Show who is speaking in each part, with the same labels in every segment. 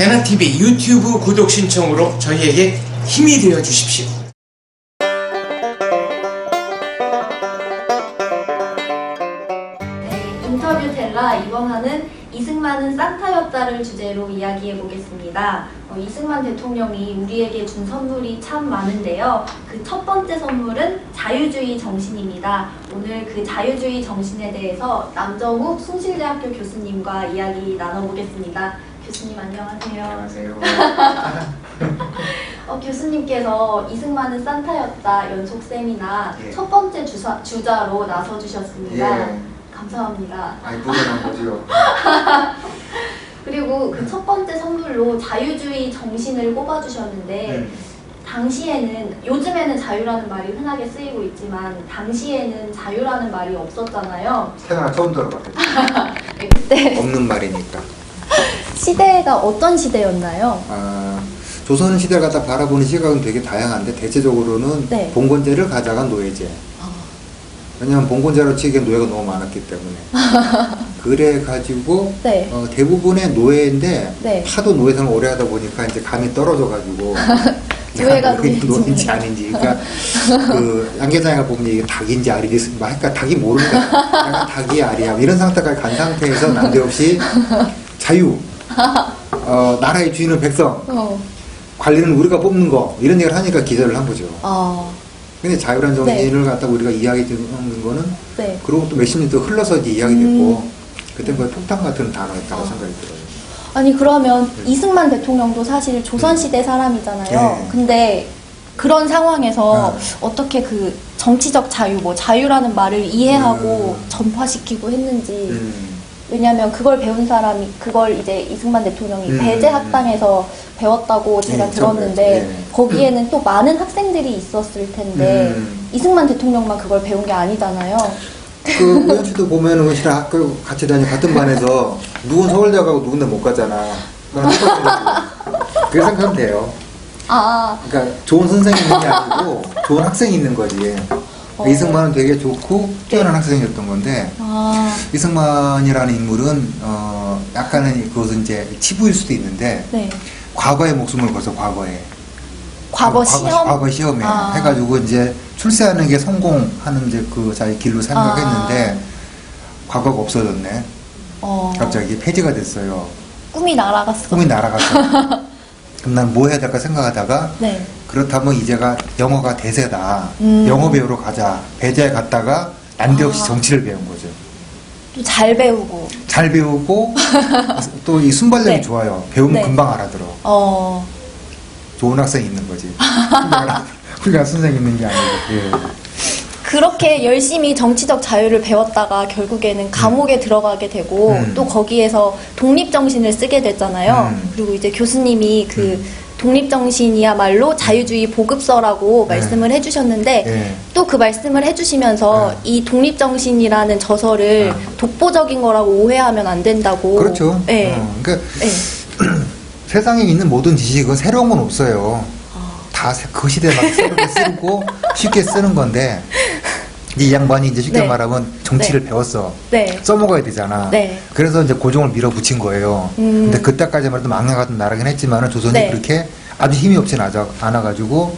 Speaker 1: 대나TV 유튜브 구독 신청으로 저희에게 힘이 되어 주십시오.
Speaker 2: 네, 인터뷰 텔라 이번 화는 이승만은 산타였다를 주제로 이야기해 보겠습니다. 이승만 대통령이 우리에게 준 선물이 참 많은데요. 그 첫 번째 선물은 자유주의 정신입니다. 오늘 그 자유주의 정신에 대해서 남정욱 숭실대학교 교수님과 이야기 나눠보겠습니다. 교수님 안녕하세요.
Speaker 3: 안녕하세요.
Speaker 2: 교수님께서 이승만은 산타였다 연속 세미나
Speaker 3: 예.
Speaker 2: 첫 번째 주자로 나서주셨습니다.
Speaker 3: 예.
Speaker 2: 감사합니다.
Speaker 3: 아이, 무관한 거죠.
Speaker 2: 그리고 그 첫 번째 선물로 자유주의 정신을 꼽아주셨는데 당시에는, 요즘에는 자유라는 말이 흔하게 쓰이고 있지만 당시에는 자유라는 말이 없었잖아요.
Speaker 3: 태어나 처음 들어봤겠죠.
Speaker 2: 네, 그때
Speaker 3: 없는 말이니까.
Speaker 2: 시대가 어떤 시대였나요?
Speaker 3: 조선 시대를 갖다 바라보는 시각은 되게 다양한데 대체적으로는
Speaker 2: 네.
Speaker 3: 봉건제를 가져간 노예제. 왜냐하면 봉건제로 치기엔 노예가 너무 많았기 때문에. 그래가지고
Speaker 2: 네.
Speaker 3: 대부분의 노예인데
Speaker 2: 네.
Speaker 3: 하도 노예생을 오래 하다 보니까 이제 감이 떨어져가지고
Speaker 2: 노예가
Speaker 3: 노예인지 아닌지. 그러니까 그 양계장에 보면 이게 닭인지 알인지 그러니까 닭이 모르니까 내가 닭이 알이야 이런 상태까지 간 상태에서 난데없이 자유, 나라의 주인은 백성, 관리는 우리가 뽑는 거 이런 얘기를 하니까 기절을 한 거죠. 근데 자유란 정신을 갖다가 우리가 이야기 듣는 거는
Speaker 2: 네.
Speaker 3: 그러고 또 몇십 년 더 흘러서 이제 이야기됐고 그때 거의 폭탄 같은 단어였다고 생각이 들어요.
Speaker 2: 아니 그러면 이승만 대통령도 사실 조선시대 사람이잖아요.
Speaker 3: 네.
Speaker 2: 근데 그런 상황에서 어떻게 그 정치적 자유, 뭐 자유라는 말을 이해하고 전파시키고 했는지. 왜냐하면 그걸 배운 사람이, 그걸 이제 이승만 대통령이 배제 학당에서 배웠다고 제가 들었는데 거기에는 또 많은 학생들이 있었을 텐데 이승만 대통령만 그걸 배운 게 아니잖아요.
Speaker 3: 그 우연치도 보면은 사실 학교 같이 다니는 같은 반에서 누군 서울대 가고 누군데 못 가잖아. 그렇게 생각하면 돼요. 그러니까 좋은 선생이 있는 게 아니고 좋은 학생이 있는 거지. 이승만은 되게 좋고 뛰어난 학생이었던 건데 이승만이라는 인물은 약간은 그것은 이제 치부일 수도 있는데
Speaker 2: 네.
Speaker 3: 과거의 목숨을 걸서 과거에
Speaker 2: 과거 시험?
Speaker 3: 과거 시험에 해가지고 이제 출세하는 게 성공하는 이제 그 자기 길로 생각했는데 과거가 없어졌네. 갑자기 폐지가 됐어요.
Speaker 2: 꿈이 날아갔어.
Speaker 3: 꿈이 날아갔어. 그럼 난 뭐 해야 될까 생각하다가
Speaker 2: 네.
Speaker 3: 그렇다면 이제가 영어가 대세다. 영어 배우러 가자. 배제에 갔다가 난데없이 정치를 배운 거죠.
Speaker 2: 또 잘 배우고.
Speaker 3: 잘 배우고 또 이 순발력이
Speaker 2: 네.
Speaker 3: 좋아요. 배우면
Speaker 2: 네.
Speaker 3: 금방 알아들어. 좋은 학생이 있는 거지. 훌륭한 선생님 있는 게 아니고. 예.
Speaker 2: 그렇게 열심히 정치적 자유를 배웠다가 결국에는 감옥에 들어가게 되고 또 거기에서 독립정신을 쓰게 됐잖아요. 그리고 이제 교수님이 그 독립정신이야말로 자유주의 보급서라고 말씀을 해주셨는데 또 그 말씀을 해주시면서 이 독립정신이라는 저서를 독보적인 거라고 오해하면 안 된다고.
Speaker 3: 그렇죠.
Speaker 2: 네.
Speaker 3: 그러니까 세상에 있는 모든 지식은 새로운 건 없어요. 다 그 시대에 맞게 새롭게 쓰고 쉽게 쓰는 건데 이 양반이 이제 쉽게 말하면 정치를 배웠어.
Speaker 2: 네.
Speaker 3: 써먹어야 되잖아.
Speaker 2: 네.
Speaker 3: 그래서 이제 고종을 밀어붙인 거예요. 근데 그때까지만 해도 망해 같은 나라긴 했지만 조선이
Speaker 2: 네.
Speaker 3: 그렇게 아주 힘이 없진 않아가지고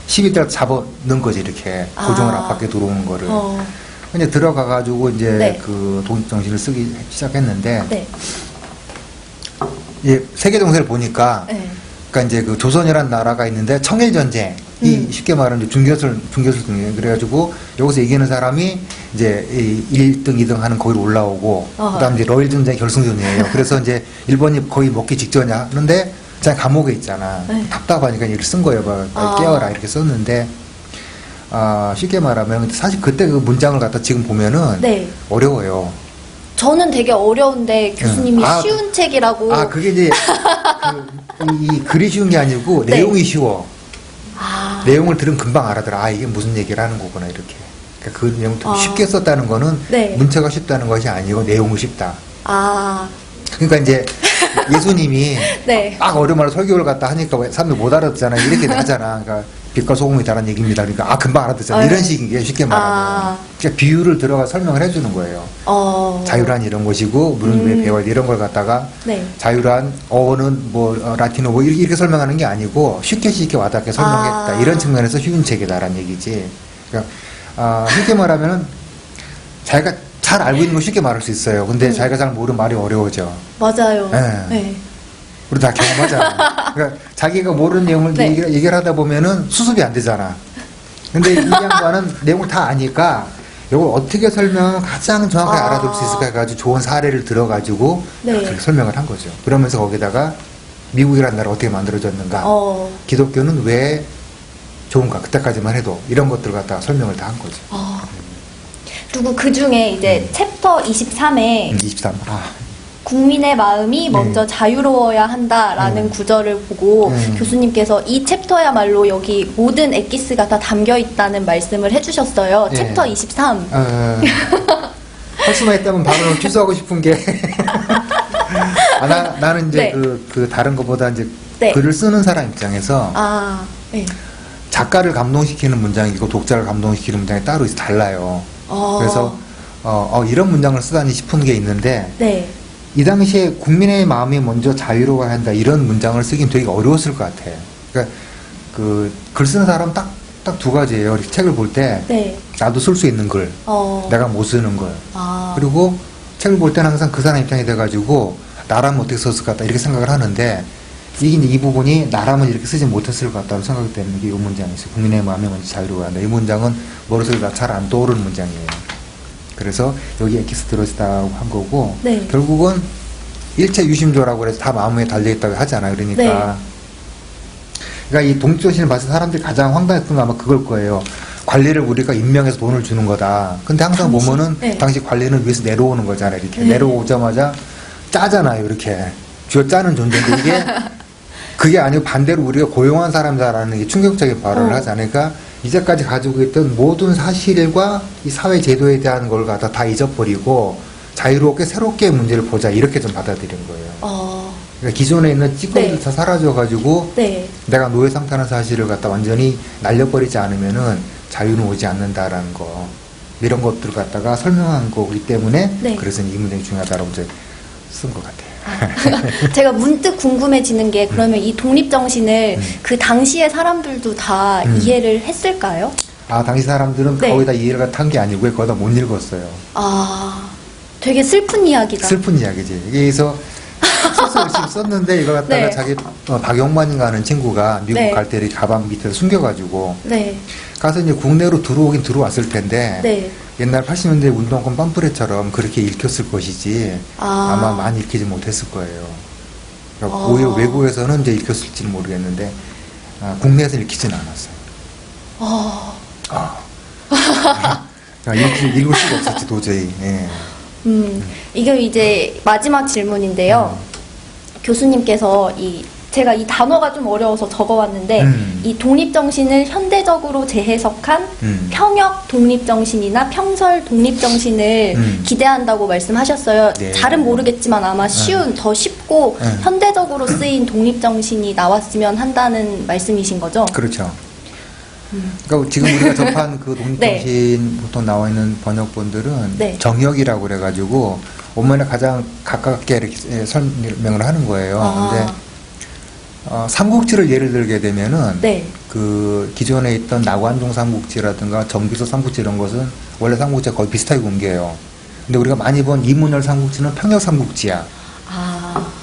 Speaker 3: 10일째 잡아넣은 거지 이렇게 고종을 앞밖에 들어오는 거를. 이제 들어가가지고 이제 그 독립정신을 쓰기 시작했는데 예, 세계 정세를 보니까 그러니까 이제 그 조선이라는 나라가 있는데 청일 전쟁이 쉽게 말하면 중개술 등이에요. 그래가지고 여기서 이기는 사람이 이제 1등, 2등 하는 거기로 올라오고 그다음 이제 러일 전쟁 결승전이에요. 그래서 이제 일본이 거의 먹기 직전이야. 그런데 자기 감옥에 있잖아. 답답하니까 이렇게 쓴 거예요. 빨리 깨워라 이렇게 썼는데 쉽게 말하면 사실 그때 그 문장을 갖다 지금 보면은 어려워요.
Speaker 2: 저는 되게 어려운데 교수님이 쉬운 책이라고.
Speaker 3: 그게 이제 이 글이 쉬운 게 아니고 내용이 쉬워. 내용을 들으면 금방 알아들어. 이게 무슨 얘기를 하는 거구나 이렇게. 그러니까 그 내용을 쉽게 썼다는 거는 문체가 쉽다는 것이 아니고 내용이 쉽다. 그러니까 이제 예수님이 막 어려운 말로 설교를 갖다 하니까 사람들이 못 알아듣잖아. 이렇게 하잖아. 그러니까 빛과 소금이 다란 얘기입니다. 그러니까 금방 알아듣잖아. 이런 식이게 쉽게 말하면. 그러니까 비유를 들어가 설명을 해주는 거예요. 자유란 이런 것이고 물은 왜 배워야 돼 이런 걸 갖다가
Speaker 2: 네.
Speaker 3: 자유란 어는 라틴어 이렇게 설명하는 게 아니고 쉽게 와닿게 설명했다. 이런 측면에서 쉬운 책이다라는 얘기지. 그러니까 쉽게 말하면은 자기가 잘 알고 있는 거 쉽게 말할 수 있어요. 근데 자기가 잘 모르는 말이 어려워져.
Speaker 2: 맞아요.
Speaker 3: 네.
Speaker 2: 네.
Speaker 3: 우리 다 경험하잖아. 그러니까 자기가 모르는 내용을
Speaker 2: 네.
Speaker 3: 얘기를 하다 보면은 수습이 안 되잖아. 근데 이 양반은 내용을 다 아니까 이걸 어떻게 설명하면 가장 정확하게 알아들 수 있을까 해가지고 좋은 사례를 들어가지고
Speaker 2: 네.
Speaker 3: 그렇게 설명을 한 거죠. 그러면서 거기다가 미국이라는 나라 어떻게 만들어졌는가, 기독교는 왜 좋은가, 그때까지만 해도 이런 것들 갖다가 설명을 다 한 거죠.
Speaker 2: 그리고 그 중에 이제 챕터 23에
Speaker 3: 23.
Speaker 2: 국민의 마음이 먼저 자유로워야 한다라는 구절을 보고 교수님께서 이 챕터야말로 여기 모든 엑기스가 다 담겨 있다는 말씀을 해주셨어요. 챕터 23.
Speaker 3: 할 수만 있다면 바로 취소하고 싶은 게 나는 이제
Speaker 2: 네.
Speaker 3: 그 다른 것보다 이제
Speaker 2: 네.
Speaker 3: 글을 쓰는 사람 입장에서
Speaker 2: 네.
Speaker 3: 작가를 감동시키는 문장이고 독자를 감동시키는 문장이 따로 달라요. 그래서 이런 문장을 쓰다니 싶은 게 있는데
Speaker 2: 네.
Speaker 3: 이 당시에 국민의 마음이 먼저 자유로워야 한다 이런 문장을 쓰긴 되게 어려웠을 것 같아. 그러니까 그 글 쓰는 사람 딱 두 가지예요. 이렇게 책을 볼 때
Speaker 2: 네.
Speaker 3: 나도 쓸 수 있는 글, 내가 못 쓰는 걸. 그리고 책을 볼 때는 항상 그 사람 입장이 돼가지고 나라면 어떻게 썼을 것 같다 이렇게 생각을 하는데 이게 이제 이 부분이 나라면 이렇게 쓰지 못했을 것 같다고 생각이 되는 게 이 문장이 있어요. 국민의 마음이 먼저 자유로워야 한다. 이 문장은 머릿속에 잘 안 떠오르는 문장이에요. 그래서 여기 엑기스 들어있다고 한 거고
Speaker 2: 네.
Speaker 3: 결국은 일체 유심조라고 해서 다 마음에 달려있다고 하잖아요. 그러니까
Speaker 2: 네.
Speaker 3: 그러니까 이 동정신을 봤을 때 사람들이 가장 황당했던 건 아마 그걸 거예요. 관리를 우리가 임명해서 돈을 주는 거다. 근데 항상 보면은
Speaker 2: 네.
Speaker 3: 당시 관리는 위에서 내려오는 거잖아요. 이렇게 내려오자마자 짜잖아요. 이렇게 쥐어 짜는 존재인데 이게 그게 아니고 반대로 우리가 고용한 사람이다라는 게 충격적인 발언을 하잖아요. 그러니까 이제까지 가지고 있던 모든 사실과 이 사회 제도에 대한 걸 갖다 다 잊어버리고 자유롭게 새롭게 문제를 보자 이렇게 좀 받아들인 거예요. 그러니까 기존에 있는 찌꺼기도
Speaker 2: 네.
Speaker 3: 다 사라져가지고
Speaker 2: 네.
Speaker 3: 내가 노예 상태라는 사실을 갖다 완전히 날려버리지 않으면은 자유는 오지 않는다라는 거 이런 것들을 갖다가 설명한 거기 때문에
Speaker 2: 네.
Speaker 3: 그래서 이 문장이 중요하다라고 이제 쓴 것 같아요.
Speaker 2: 제가 문득 궁금해지는 게 그러면 이 독립정신을 그 당시의 사람들도 다 이해를 했을까요?
Speaker 3: 당시 사람들은
Speaker 2: 네.
Speaker 3: 거의 다 이해를 한 게 아니고 거의 다 못 읽었어요.
Speaker 2: 되게 슬픈 이야기다.
Speaker 3: 슬픈 이야기지. 그래서 소설 열심히 썼는데 이걸 갖다가
Speaker 2: 네.
Speaker 3: 자기 박용만인가 하는 친구가 미국
Speaker 2: 네.
Speaker 3: 갈 때 이렇게 가방 밑에 숨겨가지고
Speaker 2: 네.
Speaker 3: 가서 이제 국내로 들어오긴 들어왔을 텐데
Speaker 2: 네.
Speaker 3: 옛날 80년대 운동권 팜프렛처럼 그렇게 읽혔을 것이지 아마 많이 읽히지 못했을 거예요. 그러니까 오히려 외국에서는 이제 읽혔을지는 모르겠는데 국내에서 읽히지는 않았어요. 읽을 수가 없었지 도저히. 예.
Speaker 2: 이게 이제 마지막 질문인데요. 교수님께서 제가 이 단어가 좀 어려워서 적어왔는데 이 독립정신을 현대적으로 재해석한 평역 독립정신이나 평설 독립정신을 기대한다고 말씀하셨어요.
Speaker 3: 네.
Speaker 2: 잘은 모르겠지만 아마 더 쉽고 현대적으로 쓰인 독립정신이 나왔으면 한다는 말씀이신 거죠?
Speaker 3: 그렇죠. 그러니까 지금 우리가 접한 그 독립정신 보통 나와 있는 번역본들은
Speaker 2: 네.
Speaker 3: 정역이라고 그래가지고 원문에 가장 가깝게 이렇게 설명을 하는 거예요. 근데 삼국지를 예를 들게 되면은
Speaker 2: 네.
Speaker 3: 그 기존에 있던 나관중 삼국지라든가 정비서 삼국지 이런 것은 원래 삼국지가 거의 비슷하게 옮겨요. 근데 우리가 많이 본 이문열 삼국지는 평역 삼국지야.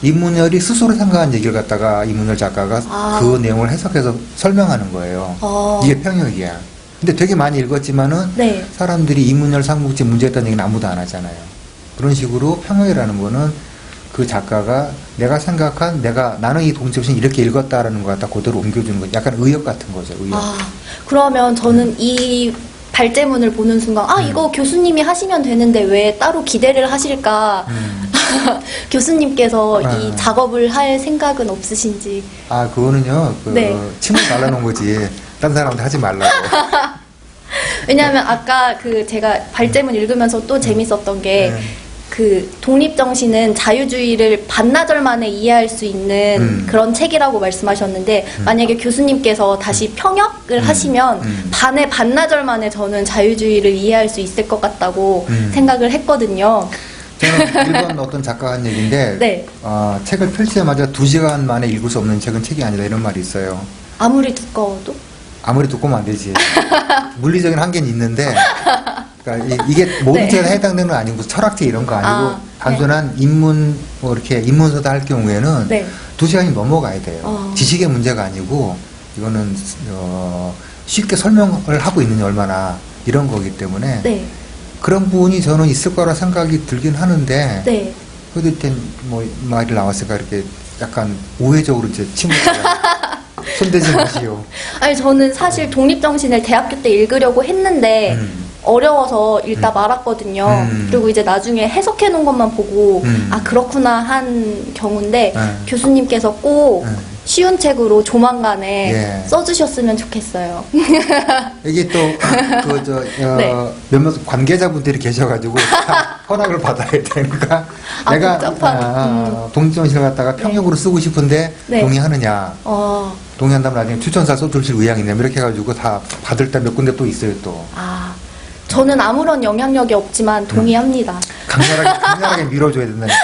Speaker 3: 이문열이 스스로 생각한 얘기를 갖다가 이문열 작가가 그 내용을 해석해서 설명하는 거예요. 이게 평역이야. 근데 되게 많이 읽었지만은
Speaker 2: 네.
Speaker 3: 사람들이 이문열 삼국지 문제였다는 얘기는 아무도 안 하잖아요. 그런 식으로 평역이라는 거는 그 작가가 내가 생각한 나는 이 독립정신 이렇게 읽었다라는 거 갖다 그대로 옮겨주는 거 약간 의역 같은 거죠. 의역.
Speaker 2: 그러면 저는 이 발제문을 보는 순간 이거 교수님이 하시면 되는데 왜 따로 기대를 하실까? 교수님께서 이 작업을 할 생각은 없으신지.
Speaker 3: 그거는요.
Speaker 2: 네.
Speaker 3: 침을 발라놓은 거지. 딴 사람한테 하지 말라고.
Speaker 2: 왜냐하면 아까 제가 발제문 읽으면서 또 재밌었던 게 그 독립정신은 자유주의를 반나절 만에 이해할 수 있는 그런 책이라고 말씀하셨는데 만약에 교수님께서 다시 평역을 하시면 반나절 만에 저는 자유주의를 이해할 수 있을 것 같다고 생각을 했거든요.
Speaker 3: 저는 일본 어떤 작가가 한 얘기인데
Speaker 2: 네.
Speaker 3: 책을 펼치자마자 2시간 만에 읽을 수 없는 책은 책이 아니다 이런 말이 있어요.
Speaker 2: 아무리 두꺼워도?
Speaker 3: 아무리 두꺼우면 안 되지. 물리적인 한계는 있는데 그러니까 이게 모든
Speaker 2: 네.
Speaker 3: 책에 해당되는 건 아니고 철학책 이런 거 아니고 단순한 인문 뭐 이렇게 인문서다 할 경우에는
Speaker 2: 네.
Speaker 3: 2시간이 넘어가야 돼요. 지식의 문제가 아니고 이거는 쉽게 설명을 하고 있느냐 얼마나 이런 거기 때문에
Speaker 2: 네.
Speaker 3: 그런 부분이 저는 있을 거라 생각이 들긴 하는데
Speaker 2: 네.
Speaker 3: 그래도 일단 뭐 말이 나왔으니까 이렇게 약간 우회적으로 이제 침을 손대지 마시오.
Speaker 2: 아니 저는 사실 독립정신을 대학교 때 읽으려고 했는데 어려워서 읽다 말았거든요. 그리고 이제 나중에 해석해 놓은 것만 보고 아 그렇구나 한 경우인데 교수님께서 꼭 쉬운 책으로 조만간에
Speaker 3: 예.
Speaker 2: 써주셨으면 좋겠어요.
Speaker 3: 이게 또
Speaker 2: 네.
Speaker 3: 몇몇 관계자분들이 계셔가지고 허락을 받아야 되니까 내가
Speaker 2: 복잡한,
Speaker 3: 독립정신을 갖다가 평역으로 쓰고 싶은데
Speaker 2: 네.
Speaker 3: 동의하느냐 동의한다면 나중에 추천사 써주실 의향이 있냐면 이렇게 해가지고 다 받을 때 몇 군데 또 있어요 또
Speaker 2: 저는 아무런 영향력이 없지만 동의합니다.
Speaker 3: 강렬하게 밀어줘야 된다니까.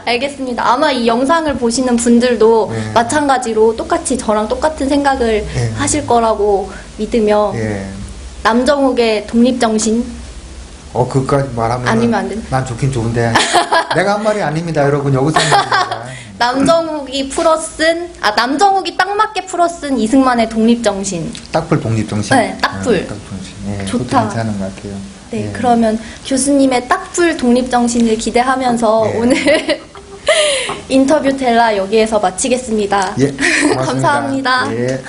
Speaker 2: 알겠습니다. 아마 이 영상을 보시는 분들도
Speaker 3: 네.
Speaker 2: 마찬가지로 똑같이 저랑 똑같은 생각을
Speaker 3: 네.
Speaker 2: 하실 거라고 믿으며
Speaker 3: 예.
Speaker 2: 남정욱의 독립정신
Speaker 3: 그까지 말하면
Speaker 2: 아니면 안 되나?
Speaker 3: 난 좋긴 좋은데 내가 한 말이 아닙니다 여러분 여기서
Speaker 2: 남정욱이 남정욱이 딱 맞게 풀어쓴 이승만의 독립정신.
Speaker 3: 딱풀 독립정신.
Speaker 2: 네, 딱풀.
Speaker 3: 딱정신. 예,
Speaker 2: 좋다.
Speaker 3: 그것도 괜찮은 것 같아요.
Speaker 2: 네,
Speaker 3: 예.
Speaker 2: 그러면 교수님의 딱풀 독립정신을 기대하면서
Speaker 3: 예.
Speaker 2: 오늘 인터뷰 텔라 여기에서 마치겠습니다.
Speaker 3: 예, 고맙습니다.
Speaker 2: 감사합니다.
Speaker 3: 예.